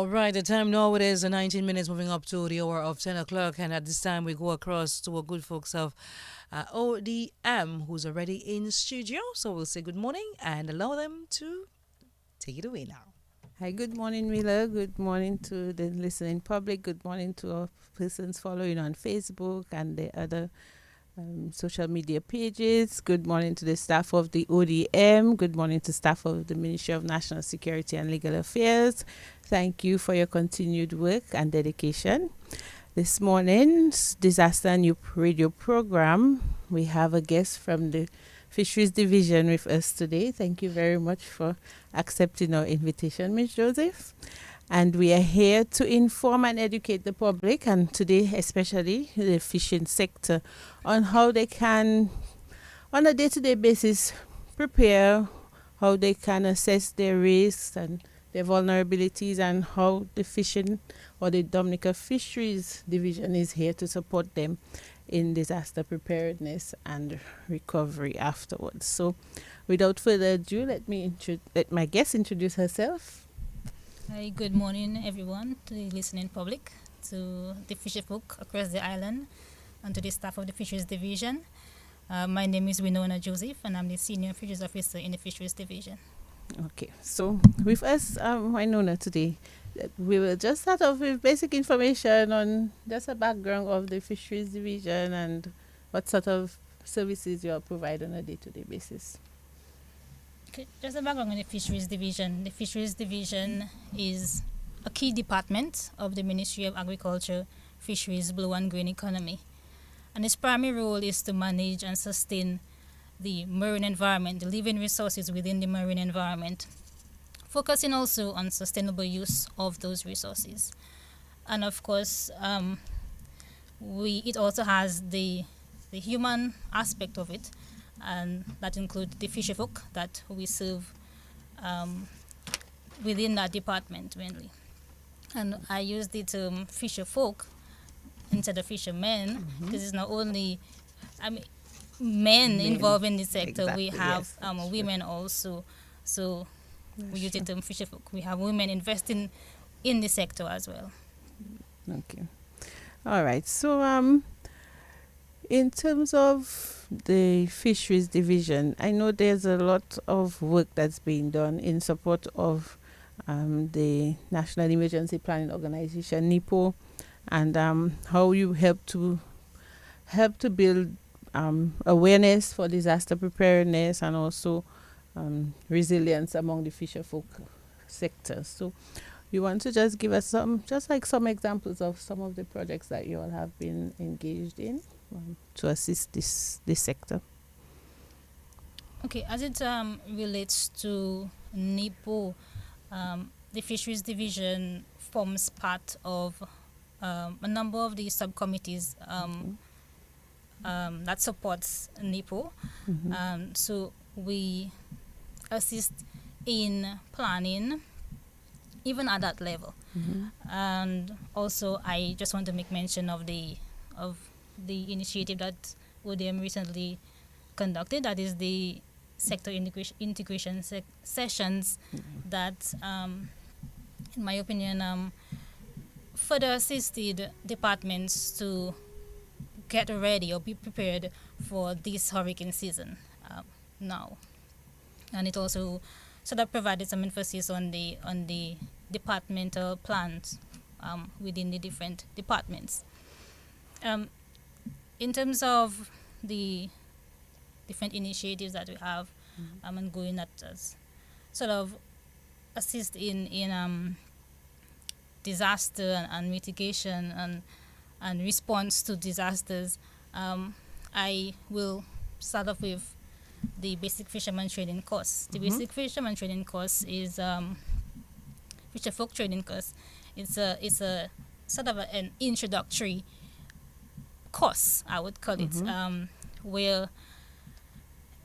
All right, the time now it is 19 minutes moving up to the hour of 10 o'clock. And at this time, we go across to our good folks of ODM who's already in studio. So we'll say good morning and allow them to take it away now. Hi, good morning, Mila. Good morning to the listening public. Good morning to our persons following on Facebook and the other social media pages. Good morning to the staff of the ODM. Good morning to staff of the Ministry of National Security and Legal Affairs. Thank you for your continued work and dedication. This morning's Disaster New Radio program, we have a guest from the Fisheries Division with us today. Thank you very much for accepting our invitation, Ms. Joseph. And we are here to inform and educate the public, and today especially the fishing sector, on how they can, on a day-to-day basis, prepare, how they can assess their risks and their vulnerabilities, and how the fishing or the Dominica Fisheries Division is here to support them in disaster preparedness and recovery afterwards. So without further ado, let my guest introduce herself. Hi, good morning, everyone, to the listening public, to the fisher folk across the island, and to the staff of the Fisheries Division. My name is Winona Joseph, and I'm the Senior Fisheries Officer in the Fisheries Division. Okay, so with us, Winona, today, we will just start off with basic information on just a background of the Fisheries Division and what sort of services you all provide on a day-to-day basis. Okay, just a background on the Fisheries Division. The Fisheries Division is a key department of the Ministry of Agriculture, Fisheries, Blue and Green Economy. And its primary role is to manage and sustain the marine environment, the living resources within the marine environment, focusing also on sustainable use of those resources. And of course, it also has the human aspect of it, and that includes the fisher folk that we serve within that department mainly. And I use the term fisher folk instead of fishermen, because it's not only men involved in the sector. Exactly, We have yes, that's women also. So we use the true. term fisher folk. We have women investing in the sector as well. Okay. All right. So, in terms of the Fisheries Division, I know there's a lot of work that's being done in support of the National Emergency Planning Organization, NEPO, and how you help to build awareness for disaster preparedness and also resilience among the fisher folk sectors. So you want to just give us some examples of some of the projects that you all have been engaged in to assist this sector. Okay, as it relates to NEPO, the Fisheries Division forms part of a number of the subcommittees that supports NEPO. So we assist in planning, even at that level. And also, I just want to make mention of the initiative that ODM recently conducted. That is the sector integration sessions that, in my opinion, further assisted departments to get ready or be prepared for this hurricane season now. And it also sort of provided some emphasis on the departmental plans within the different departments. In terms of the different initiatives that we have ongoing that sort of assist in disaster and mitigation and response to disasters, I will start off with the basic fisherman training course. The basic fisherman training course is fisher folk training course. It's a sort of an introductory course, I would call it, where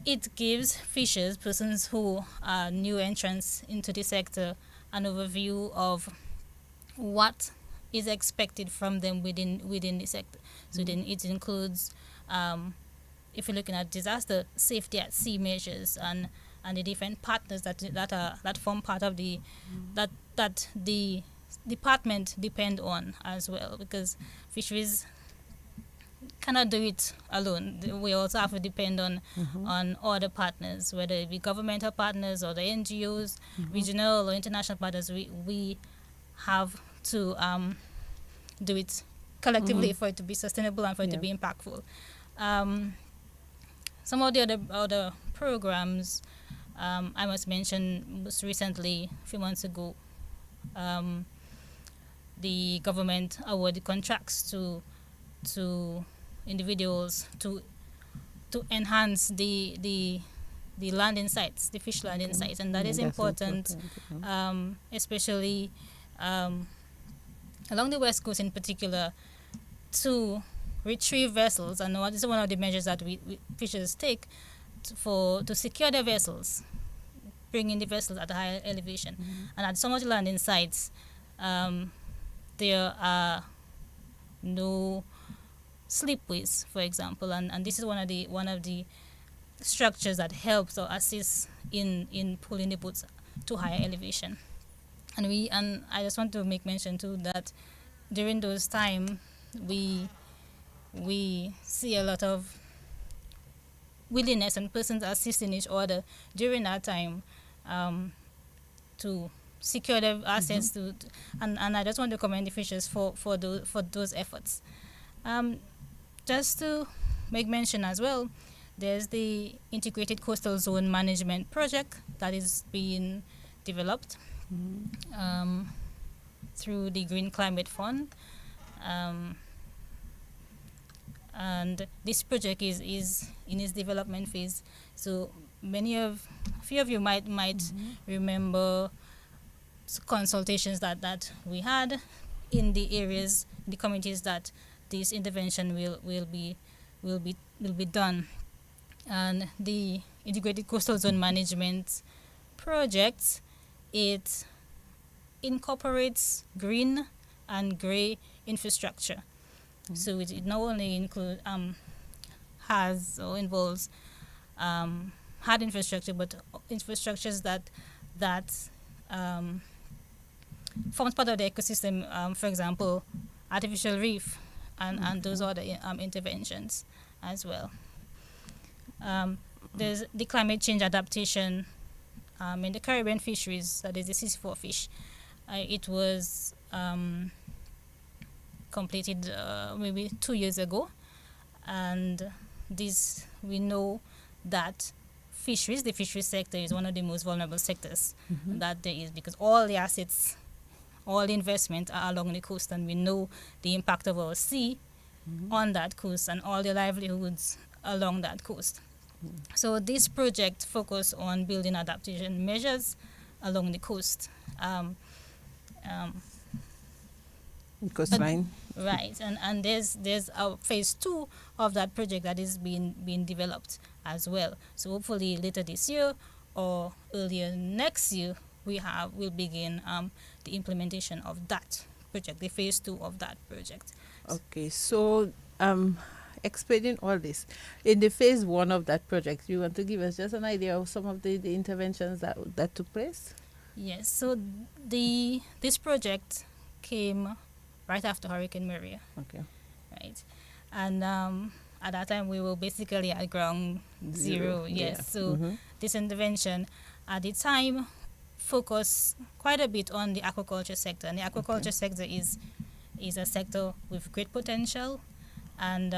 it gives fishers, persons who are new entrants into the sector, an overview of what is expected from them within the sector. So then it includes, if you're looking at disaster safety at sea measures and the different partners that form part of the department depend on as well, because fisheries cannot do it alone. We also have to depend on other partners, whether it be governmental partners or the NGOs, regional or international partners. We have to do it collectively for it to be sustainable and for it to be impactful. Some of the other programs I must mention most recently, a few months ago, the government awarded contracts to individuals to enhance the landing sites, the fish landing sites, and that is important, especially along the west coast in particular, to retrieve vessels. And what is one of the measures that we fishers take to secure their vessels, bringing the vessels at a higher elevation. And at some of the landing sites, there are no slipways, for example, and this is one of the structures that helps or assists in pulling the boats to higher elevation. And I just want to make mention too that during those time we see a lot of willingness and persons assisting each other during that time to secure their assets and I just want to commend the fishers for those efforts. Just to make mention as well, there's the Integrated Coastal Zone Management Project that is being developed through the Green Climate Fund. And this project is in its development phase. So a few of you might remember consultations that we had in the areas, the communities that this intervention will be done. And the Integrated Coastal Zone Management Project, it incorporates green and grey infrastructure. So it not only has or involves hard infrastructure, but infrastructures that forms part of the ecosystem. For example, artificial reef and those other interventions as well. There's the climate change adaptation in the Caribbean fisheries, that is the CC4 fish. It was completed maybe 2 years ago, and this we know that the fisheries sector is one of the most vulnerable sectors that there is, because all the assets, all the investment are along the coast, and we know the impact of our sea on that coast and all the livelihoods along that coast. So this project focused on building adaptation measures along the coast. Coastline. Right, and there's a phase 2 of that project that is being developed as well. So hopefully later this year or earlier next year we'll begin the implementation of that project, the phase 2 of that project. Okay, so explaining all this, in the phase 1 of that project, you want to give us just an idea of some of the interventions that took place? Yes, so this project came right after Hurricane Maria. Okay. Right. And at that time we were basically at ground zero. Yes. Yeah. So this intervention at the time focused quite a bit on the aquaculture sector. And the aquaculture sector is a sector with great potential, and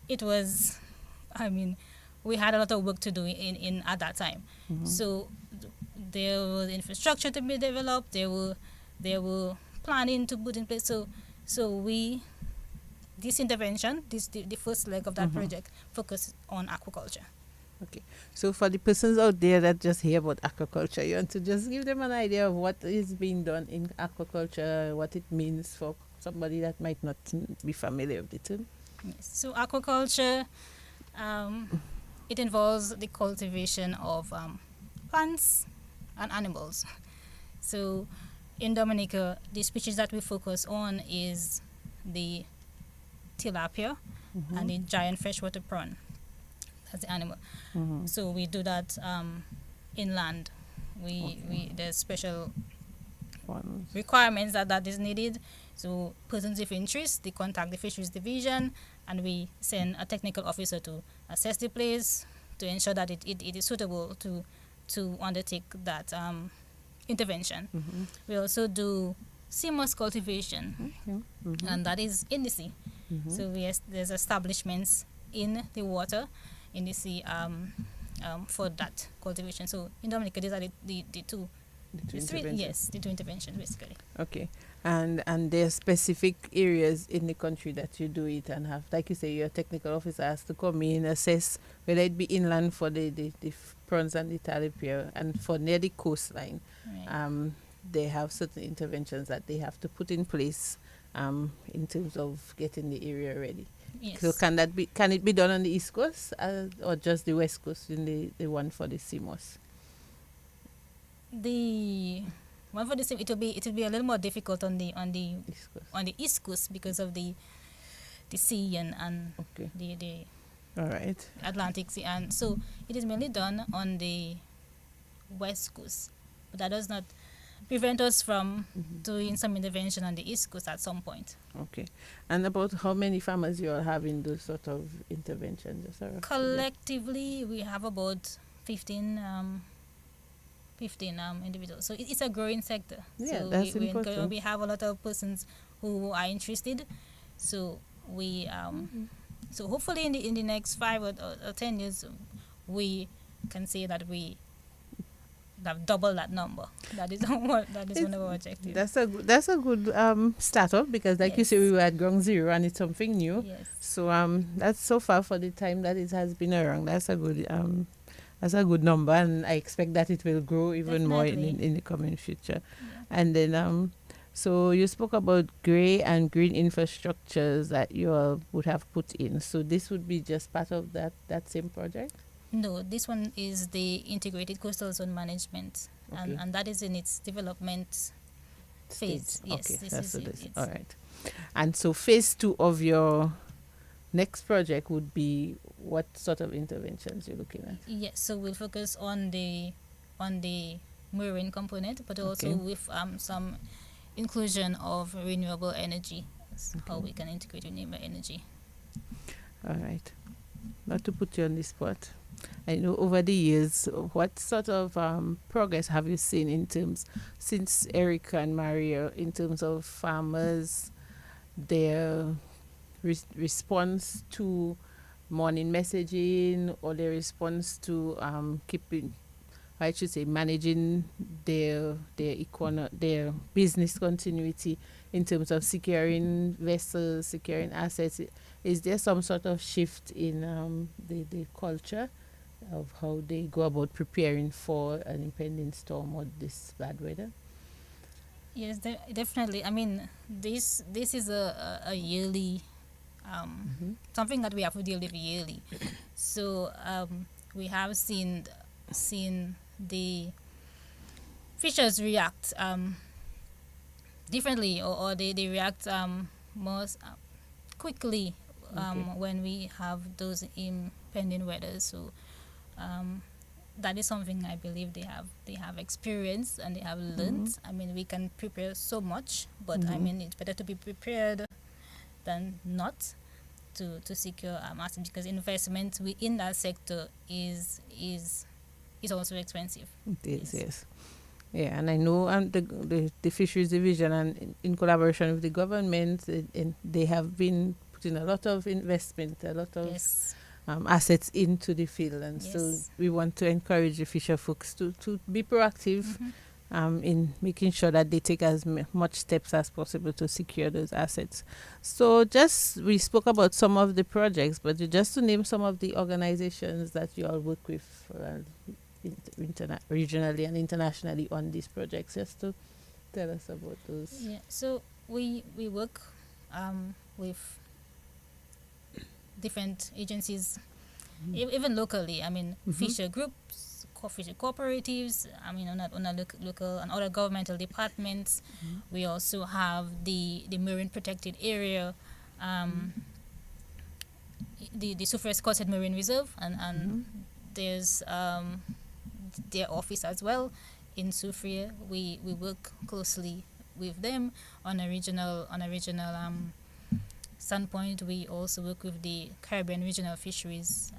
it was, we had a lot of work to do in at that time. So there was infrastructure to be developed. There were planning to put in place. So this intervention, the first leg of that project, focused on aquaculture. Okay. So for the persons out there that just hear about aquaculture, you want to just give them an idea of what is being done in aquaculture, what it means for somebody that might not be familiar with the term? Yes. So aquaculture, it involves the cultivation of plants and animals. So in Dominica, the species that we focus on is the tilapia and the giant freshwater prawn. That's the animal. So we do that inland. There's special requirements that is needed. So persons with interest, they contact the fisheries division, and we send a technical officer to assess the place to ensure that it is suitable to undertake that intervention. We also do sea moss cultivation, and that is in the sea. So there's establishments in the water, in the sea, for that cultivation. So in Dominica, these are the two. The two interventions basically. Okay, and there are specific areas in the country that you do it and have, like you say, your technical officer has to come in, assess whether it be inland for the prawns and the tilapia, and for near the coastline, Right. they have certain interventions that they have to put in place in terms of getting the area ready. Yes. So can it be done on the East Coast or just the West Coast in the one for the sea moss? The one for the same, it will be a little more difficult on the East Coast. on the East Coast because of the sea and Okay. the All right. Atlantic Sea, and so it is mainly done on the West Coast, but that does not prevent us from doing some intervention on the East Coast at some point. Okay. And about how many farmers you all have in those sort of interventions? Just a rough figure. Collectively, we have about 15 individuals. So it's a growing sector. Yeah, so that's we important. we have a lot of persons who are interested. So we so hopefully in the next 5 or 10 years, we can say that we have doubled that number. That is one of our objectives. That's a good startup, because like you Yes. say, we were at ground zero and it's something new. Yes. So that's so far for the time that it has been around. That's a good number, and I expect that it will grow even more Definitely. in the coming future. Yeah. And then so you spoke about grey and green infrastructures that you all would have put in. So this would be just part of that same project? No, this one is the integrated coastal zone management, Okay. and that is in its development phase. Stage. Yes, Okay, this that's is what it. this. It's- All right. And so phase 2 of your next project would be what sort of interventions you're looking at? Yes, so we'll focus on the marine component, but also Okay. with some inclusion of renewable energy. That's how we can integrate renewable energy. All right. Not to put you on the spot, I know over the years, what sort of progress have you seen in terms, since Erica and Maria, in terms of farmers, their response to morning messaging, or their response to keeping, I should say, managing their their business continuity in terms of securing vessels, securing assets? Is there some sort of shift in the culture of how they go about preparing for an impending storm or this bad weather? Yes, definitely. I mean, this is a yearly something that we have to deal with yearly. So we have seen the fishers react differently, or they react most quickly Okay. when we have those impending weather. So that is something I believe they have experienced and they have learned. I mean, we can prepare so much, but I mean, it's better to be prepared than not to secure assets, because investment in that sector is also expensive. It is, Yes. yes. Yeah, and I know the fisheries division, and in collaboration with the government, they have been putting a lot of investment, a lot of Yes. assets into the field, and so Yes. we want to encourage the fisher folks to be proactive in making sure that they take as much steps as possible to secure those assets. So we spoke about some of the projects, but just to name some of the organizations that you all work with regionally and internationally on these projects, just to tell us about those. Yeah. So we work with different agencies, even locally. I mean, fisher groups, fisher cooperatives. I mean, on a local and other governmental departments. We also have the marine protected area, the Sufres Cotted Marine Reserve, and there's their office as well in Soufriere. We work closely with them on a regional standpoint. We also work with the Caribbean Regional Fisheries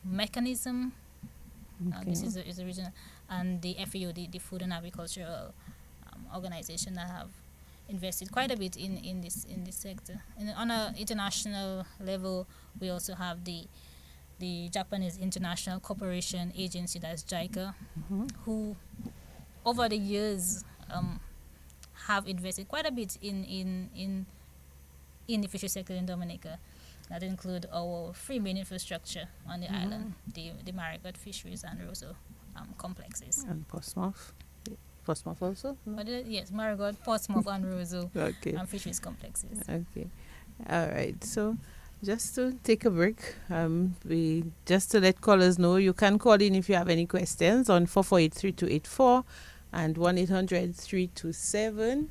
Mechanism. This is a regional, and the FAO, the Food and Agricultural organization, that have invested quite a bit in this sector. On an international level, we also have the Japanese International Cooperation Agency, that's JICA, who over the years have invested quite a bit in the fishery sector in Dominica. That include our free main infrastructure on the island, the Marigot Fisheries and Roseau complexes. And Portsmouth. Portsmouth also? No? Yes, Marigot, Portsmouth and Roseau fisheries complexes. Okay. All right. So just to take a break, just to let callers know, you can call in if you have any questions on 448-3284 and 1-800-327.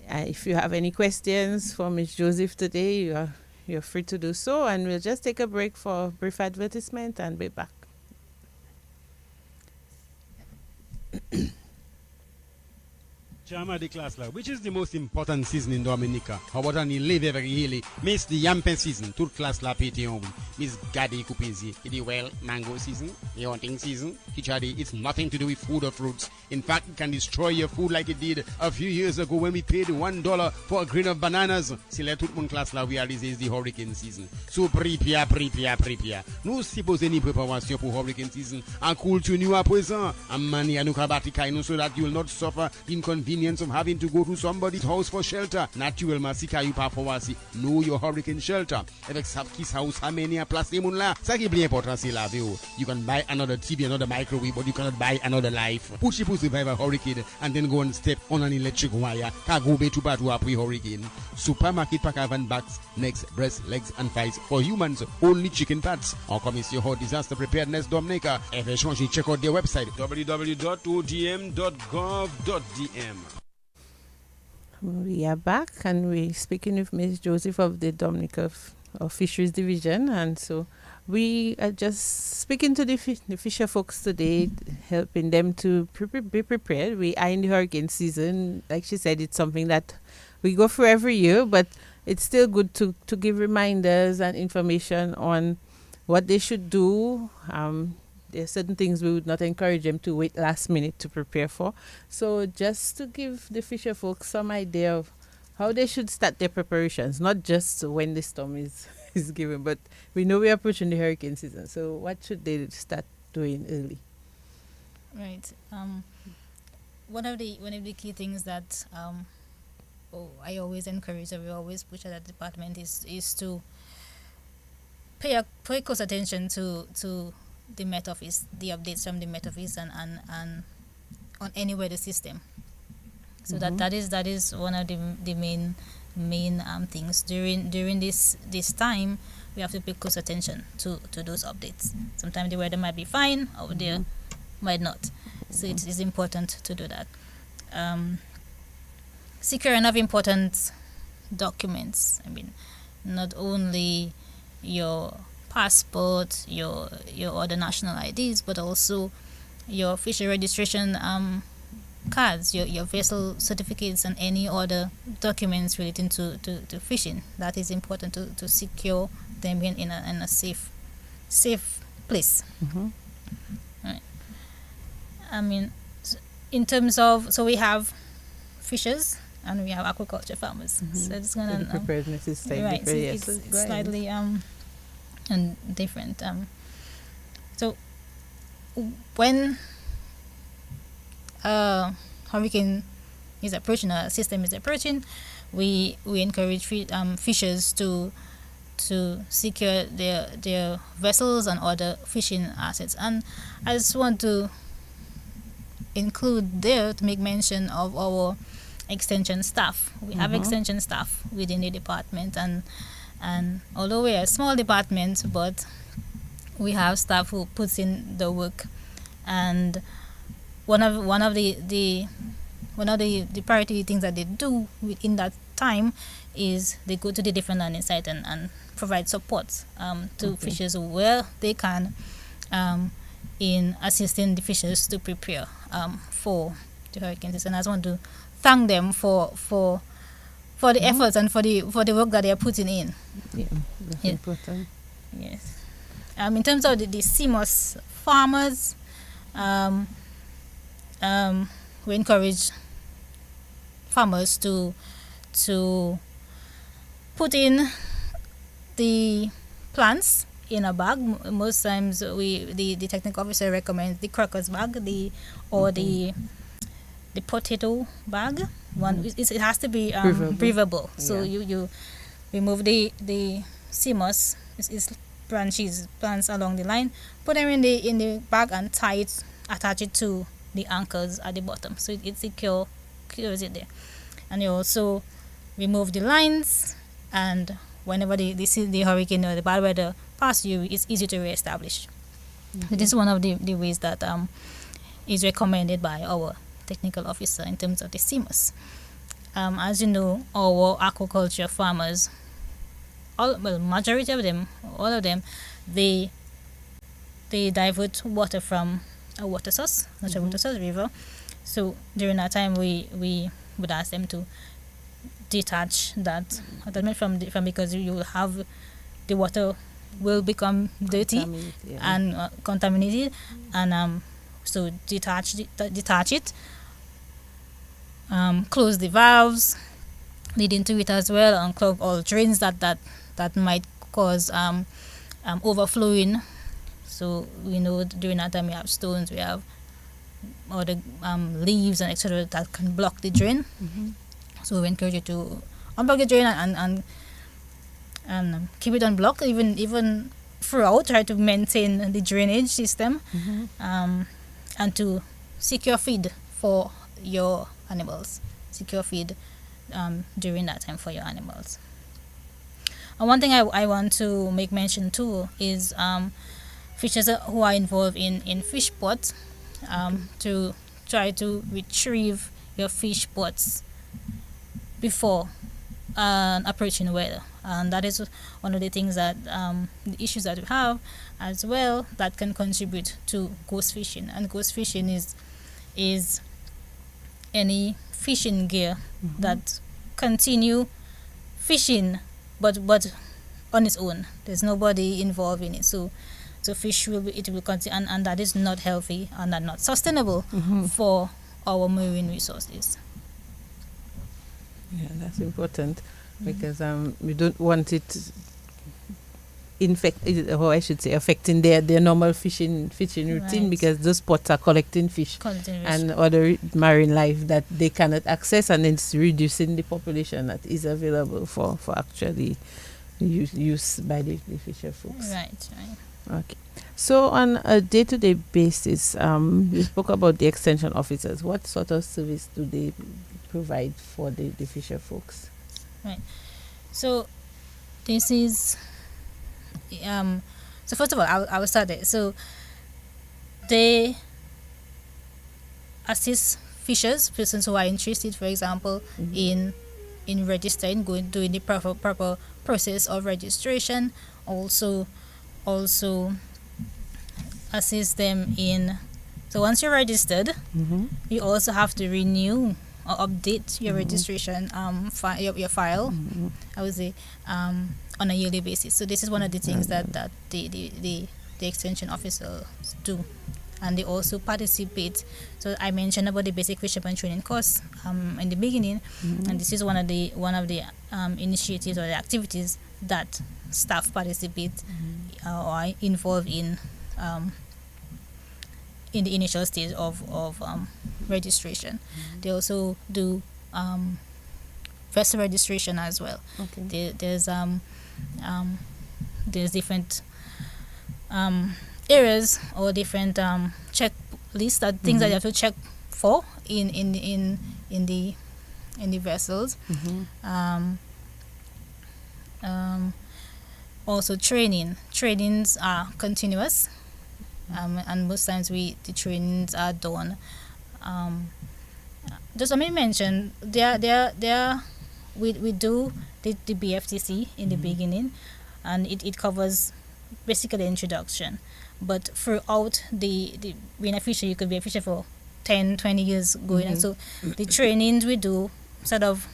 If you have any questions for Ms. Joseph today, you're free to do so, and we'll just take a break for a brief advertisement and be back. Chama de Klasla, which is the most important season in Dominica? How about any live every hilly? Miss the Yampen season, tout Klasla pete on. Miss Gadi Kupinzi, the well mango season, the hunting season. Kichadi, it's nothing to do with food or fruits. In fact, it can destroy your food like it did a few years ago when we paid $1 for a grain of bananas. Si le tout mon Klasla realize is the hurricane season. So prepare. Nous supposons une préparation pour hurricane season. En culture nous à présent. En manière nous kabatika so that you will not suffer inconvenience of having to go to somebody's house for shelter. Natural masika you pa fawasi. Know your hurricane shelter. Avec sa kiss house hameni a place moun la. Ça qui est bien important c'est la vie. You can buy another TV, another microwave, but you cannot buy another life. Push it to survive a hurricane and then go and step on an electric wire. Ka go be to batu après hurricane. Supermarket pack have backs, necks, breasts, legs and thighs. For humans, only chicken parts. En commission for disaster preparedness Dominica. FHO, check out their website www.odm.gov.dm. We are back, and we're speaking with Ms. Joseph of the Dominica Fisheries Division, and so we are just speaking to the fisher folks today, helping them to be prepared. We are in the hurricane season. Like she said, it's something that we go through every year, but it's still good to give reminders and information on what they should do. There are certain things we would not encourage them to wait last minute to prepare for. So just to give the fisher folks some idea of how they should start their preparations, not just when the storm is given, but we know we're approaching the hurricane season. So what should they start doing early? Right. One of the key things that I always encourage, and we always push at the department is to pay close attention to the Met Office, the updates from the Met Office, and on any weather system. So that is one of the main things during this time. We have to pay close attention to those updates. Sometimes the weather might be fine out there, might not. So it is important to do that. Secure enough important documents. I mean, not only your passport, your other national IDs, but also your fishery registration cards, your vessel certificates, and any other documents relating to fishing. That is important to secure them in a safe place. Right. I mean, in terms of, so we have fishers and we have aquaculture farmers. So it's gonna the preparedness is slightly right. It's slightly and different. So when hurricane is approaching, a system is approaching, we encourage fishers to secure their vessels and other fishing assets. And I just want to include there to make mention of our extension staff. We have extension staff within the department, and although we are a small department, but we have staff who puts in the work. And one of the priority things that they do within that time is they go to the different landing sites and provide support to fishers where they can in assisting the fishers to prepare for the hurricane season. I just want to thank them for the efforts and for the work that they are putting in. Yeah, that's Yeah. important. Yes. In terms of the CMOS farmers, we encourage farmers to put in the plants in a bag. Most times, the technical officer recommends the crocus bag, the potato bag. It has to be breathable. So Yeah. you remove the CMOS is plants along the line, put them in the bag and tie it, attach it to the anchors at the bottom, so it secures it there. And you also remove the lines, and whenever the hurricane or the bad weather pass you, it's easy to reestablish. So this is one of the ways that is recommended by our technical officer in terms of the CMOS. As you know, our aquaculture farmers, majority of them, all of them, they divert water from a water source, natural water source, river. So during that time, we would ask them to detach that attachment from because you will have the water will become dirty and contaminated, and so detach it, close the valves leading to it as well, and clog all drains that might cause overflowing. So we know during that time we have stones, we have other leaves and etc. that can block the drain. So we encourage you to unblock the drain and keep it unblocked even throughout. Try to maintain the drainage system, and to secure feed for your animals. Secure feed during that time for your animals. And one thing I want to make mention too is fishers who are involved in fish pots, to try to retrieve your fish pots before approaching weather. And that is one of the things that the issues that we have as well that can contribute to ghost fishing. And ghost fishing is any fishing gear that continue fishing but on its own. There's nobody involved in it. So fish will continue, and that is not healthy and not sustainable for our marine resources. Yeah, that's important because we don't want it affecting their normal fishing routine, Right. because those spots are collecting fish Collecting fish. and other marine life that they cannot access, and it's reducing the population that is available for actually use by the fisher folks. Right. Okay. So on a day-to-day basis, you spoke about the extension officers. What sort of service do they provide for the fisher folks? So this is so first of all, I will start there. So they assist fishers, persons who are interested, for example, in registering, doing the proper process of registration. Also assist them in. So once you're registered, you also have to renew or update your registration your file. I would say on a yearly basis. So this is one of the things that the extension officers do, and they also participate. So I mentioned about the basic fisherman training course in the beginning, and this is one of the initiatives or the activities that staff participate or are involved in the initial stage of registration. They also do vessel registration as well. Okay. There's different areas or different check lists, that things that you have to check for in the vessels. Also trainings are continuous, and most times the trainings are done. Just let me mention, we do the BFTC in the beginning, and it covers basically introduction. But throughout the being a fisher, you could be a fisher for 10, 20 years going. And so the trainings we do sort of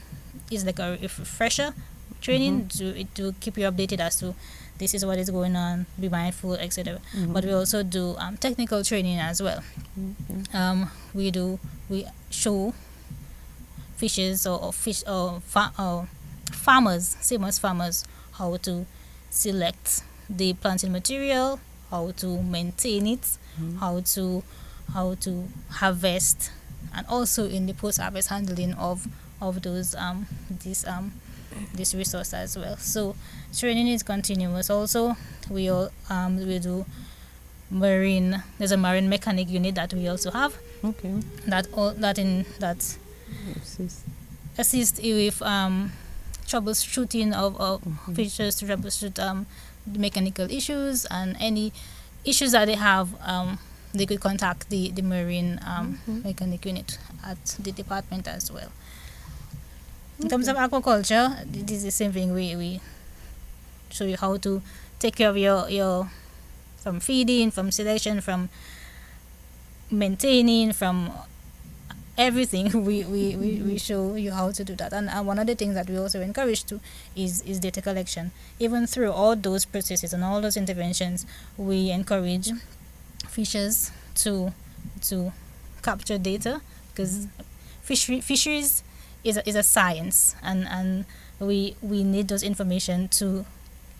is like a refresher training to keep you updated as to this is what is going on, be mindful, etc. But we also do technical training as well. We show fishes or fish or farmers, same as farmers, how to select the planting material, how to maintain it, how to harvest, and also in the post-harvest handling of those this resource as well. So training is continuous. Also, we do marine. There's a marine mechanic unit that we also have. Okay. That assist you with troubleshooting of features to troubleshoot mechanical issues and any issues that they have. They could contact the marine mechanic unit at the department as well. In terms of aquaculture, it is the same thing. We show you how to take care of your from feeding, from selection, from maintaining, from everything. We show you how to do that. And one of the things that we also encourage to is data collection. Even through all those processes and all those interventions, we encourage fishers to capture data, because fisheries is a science, and we need those information to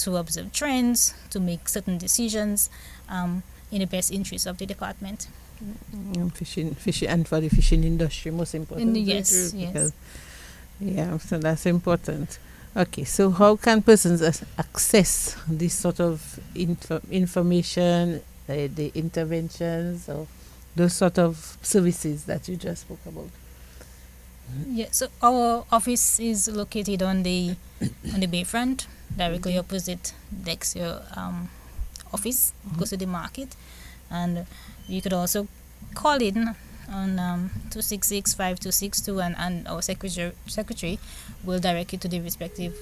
observe trends, to make certain decisions in the best interest of the department. Fishing, and for the fishing industry, most important. Yes. Yeah, so that's important. Okay, so how can persons access this sort of information, the interventions, or those sort of services that you just spoke about? Yeah, so our office is located on the bayfront, directly opposite Dexter office, close to the market, and you could also call in on 266-5262, and our secretary will direct you to the respective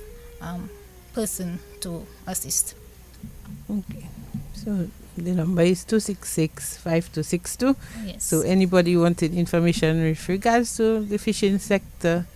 person to assist. Okay, so the number is 266-5262. Yes. So anybody wanted information with regards to the fishing sector,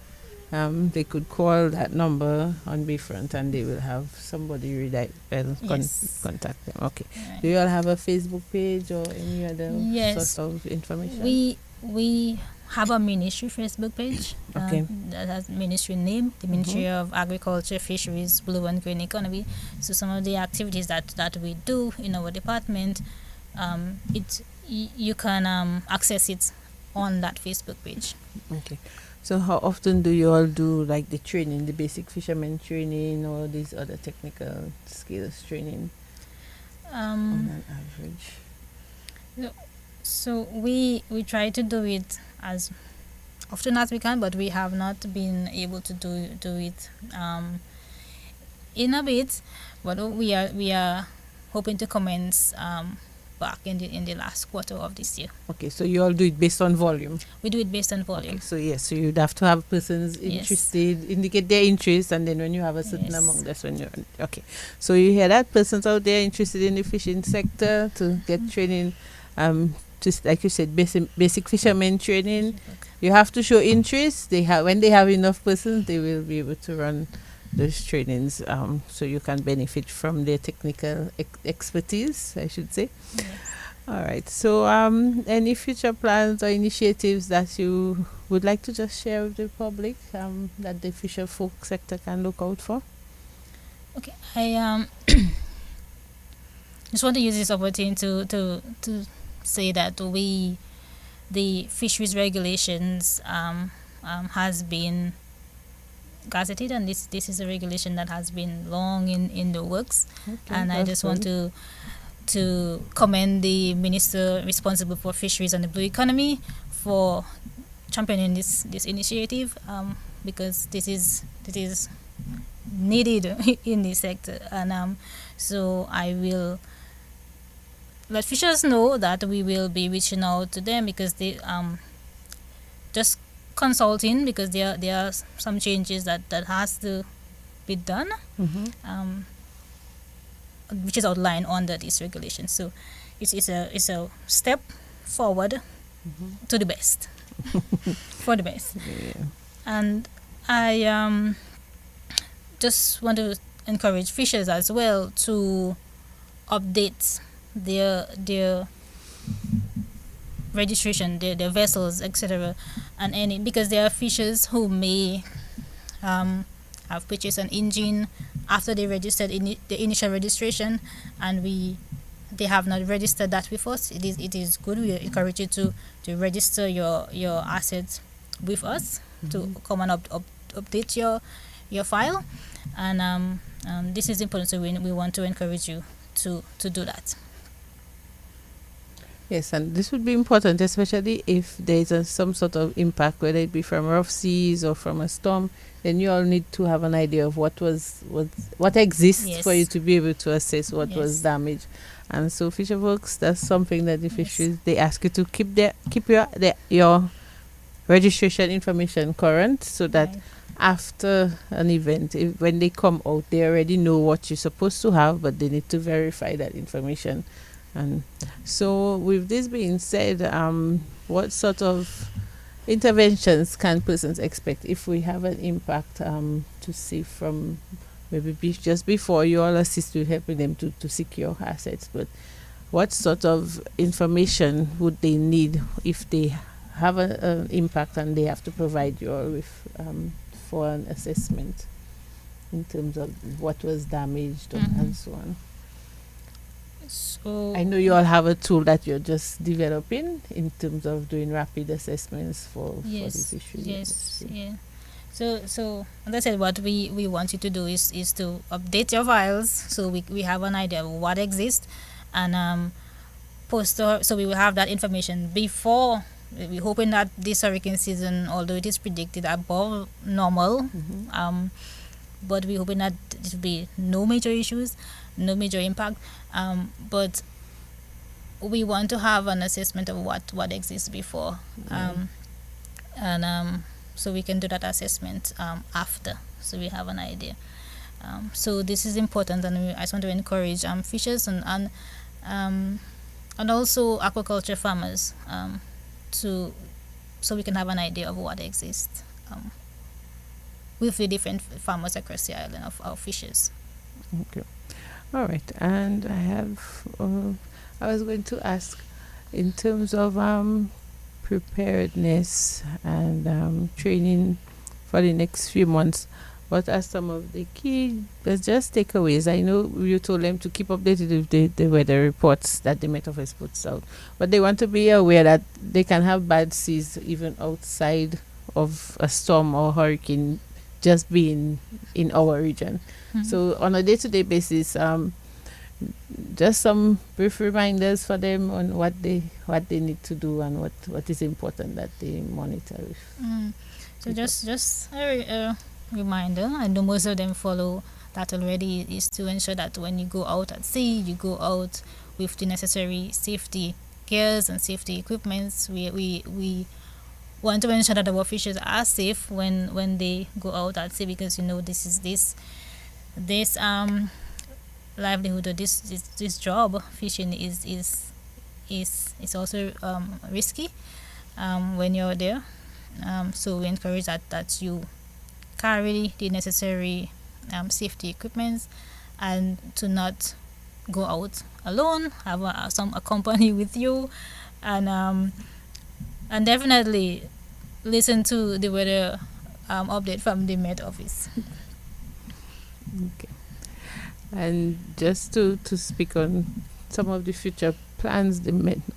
they could call that number on Bayfront, and they will have somebody contact them. Okay. Right. Do you all have a Facebook page or any other sort of information? We have a ministry Facebook page. Okay. That has ministry name, the Ministry of Agriculture, Fisheries, Blue and Green Economy. So some of the activities that we do in our department, you can access it on that Facebook page. Okay. So how often do you all do like the training, the basic fisherman training, or these other technical skills training on an average? So we try to do it as often as we can, but we have not been able to do it in a bit. But we are hoping to commence back in the last quarter of this year. Okay, so you all do it based on volume. We do it based on volume. Okay, so yes, so you'd have to have persons interested, indicate their interest, and then when you have a certain amount, that's when you're okay. So you hear that, persons out there interested in the fishing sector to get training, just like you said, basic fishermen training. You have to show interest. When they have enough persons, they will be able to run those trainings, so you can benefit from their technical expertise, I should say. Yes. All right. So, any future plans or initiatives that you would like to just share with the public, that the fisher folk sector can look out for? Okay, I just want to use this opportunity to say that the fisheries regulations has been gazetted, and this is a regulation that has been long in the works. Okay, and I just want to commend the minister responsible for fisheries and the blue economy for championing this initiative, because this is needed in this sector. And so I will let fishers know that we will be reaching out to them, because they just consulting, because there are some changes that has to be done. which is outlined under this regulation. So it's a step forward to the best, for the best. Yeah. And I just want to encourage fishers as well to update their registration, their vessels, etc. And any, because there are fishers who may have purchased an engine after they registered the initial registration, and they have not registered that with us. It is good. We encourage you to register your assets with us, to come and update your file, and this is important. So we want to encourage you to do that. Yes, and this would be important, especially if there is some sort of impact, whether it be from rough seas or from a storm. Then you all need to have an idea of what exists Yes. for you to be able to assess what Yes. was damaged. And so, fisher folks, that's something that the Yes. fisheries, they ask you to keep your registration information current, so that Right. after an event, when they come out, they already know what you're supposed to have, but they need to verify that information. And so, with this being said, what sort of interventions can persons expect if we have an impact, to see from maybe just before you all assist with helping them to secure assets? But what sort of information would they need if they have an impact and they have to provide you all with, for an assessment in terms of what was damaged and so on? So I know you all have a tool that you're just developing in terms of doing rapid assessments for the yes, fisheries yes, industry. yeah. So as I said, what we want you to do is to update your files, so we have an idea of what exists, and so we will have that information before. We're hoping that this hurricane season, although it is predicted above normal, but we're hoping that it will be no major issues, no major impact. But we want to have an assessment of what exists before, and so we can do that assessment after, so we have an idea. So this is important, and I just want to encourage fishers and also aquaculture farmers, so we can have an idea of what exists with the different farmers across the island of our fishers. Okay. All right. And I was going to ask, in terms of preparedness and training for the next few months, what are some of the key just takeaways? I know you told them to keep updated with the weather reports that the Met Office puts out, but they want to be aware that they can have bad seas even outside of a storm or hurricane, just being in our region. So on a day-to-day basis, just some brief reminders for them on what they need to do and what is important that they monitor. So just a reminder, I know most of them follow that already, is to ensure that when you go out at sea, you go out with the necessary safety gears and safety equipments. We want to ensure that our fishers are safe when they go out at sea, because this livelihood, or this job, fishing is also risky when you're there. So we encourage that you carry the necessary safety equipments, and to not go out alone, have a company with you, and definitely listen to the weather update from the Met Office. Okay. And just to speak on some of the future plans, the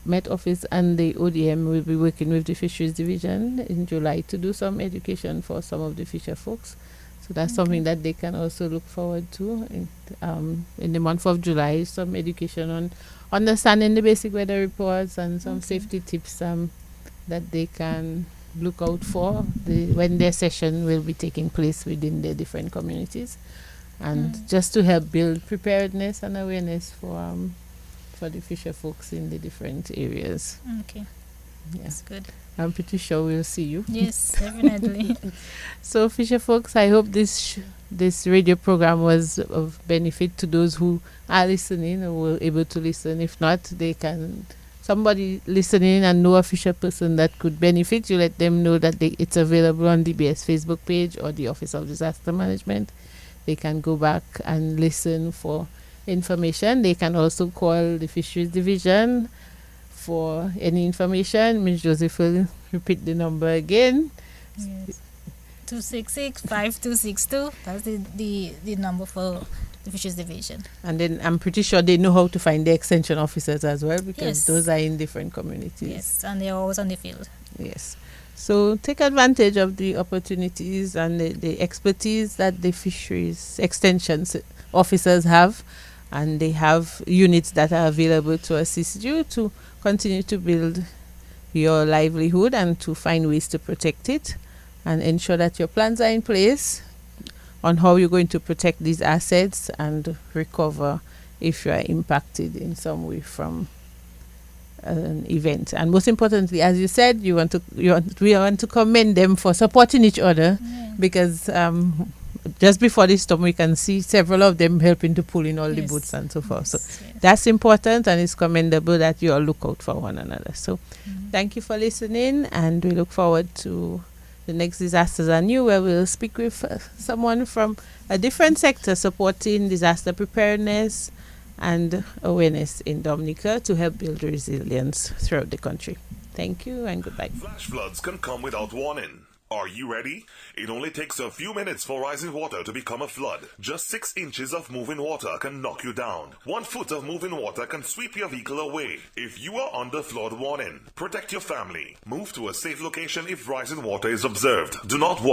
Met Office and the ODM will be working with the Fisheries Division in July to do some education for some of the fisher folks. So that's something that they can also look forward to in the month of July, some education on understanding the basic weather reports and some safety tips that they can look out for when their session will be taking place within the different communities. And just to help build preparedness and awareness for the fisher folks in the different areas. Okay. That's good. I'm pretty sure we'll see you. Yes, definitely. So, Fisher folks, I hope this radio program was of benefit to those who are listening or were able to listen. If not, they can. Somebody listening and know a Fisher person that could benefit, you let them know that it's available on DBS Facebook page or the Office of Disaster Management. They can go back and listen for information. They can also call the Fisheries Division for any information. Ms. Joseph will repeat the number again. Yes. 266-5262. That's the number for the Fisheries Division. And then I'm pretty sure they know how to find the extension officers as well, because Yes. those are in different communities. Yes, and they're always on the field. Yes. So take advantage of the opportunities and the expertise that the fisheries extension officers have, and they have units that are available to assist you to continue to build your livelihood and to find ways to protect it, and ensure that your plans are in place on how you're going to protect these assets and recover if you are impacted in some way from an event. And most importantly, as you said, we want to commend them for supporting each other, because just before this storm, we can see several of them helping to pull in all the Yes. boats and so forth. So Yes. that's important, and it's commendable that you all look out for one another. So thank you for listening, and we look forward to the next Disasters Are New, where we'll speak with someone from a different sector supporting disaster preparedness and awareness in Dominica to help build resilience throughout the country. Thank you and goodbye. Flash floods can come without warning. Are you ready? It only takes a few minutes for rising water to become a flood. Just 6 inches of moving water can knock you down. 1 foot of moving water can sweep your vehicle away. If you are under flood warning, protect your family. Move to a safe location if rising water is observed. Do not walk